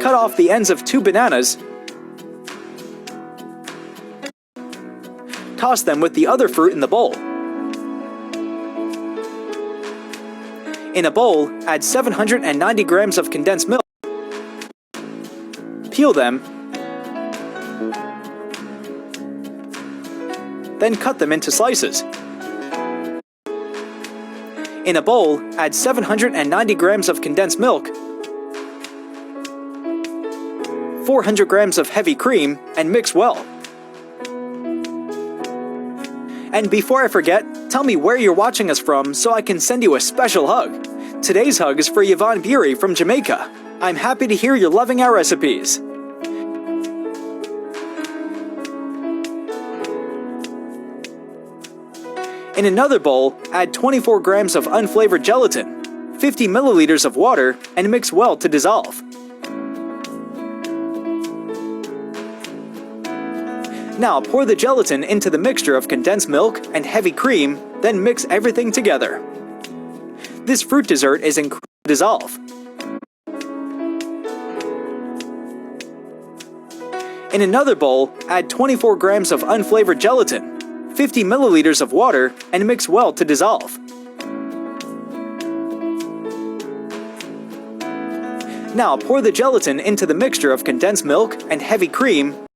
Cut off the ends of 2 bananas. Toss them with the other fruit in the bowl. In a bowl, add 790 grams of condensed milk. Peel them. Then cut them into slices. In a bowl, add 790 grams of condensed milk, 400 grams of heavy cream, and mix well. And before I forget, tell me where you're watching us from so I can send you a special hug. Today's hug is for Yvonne Bury from Jamaica. I'm happy to hear you're loving our recipes. In another bowl, add 24 grams of unflavored gelatin, 50 milliliters of water, and mix well to dissolve. Now pour the gelatin into the mixture of condensed milk and heavy cream, then mix everything together. This fruit dessert is incredible to dissolve. In another bowl, add 24 grams of unflavored gelatin, 50 milliliters of water, and mix well to dissolve. Now pour the gelatin into the mixture of condensed milk and heavy cream,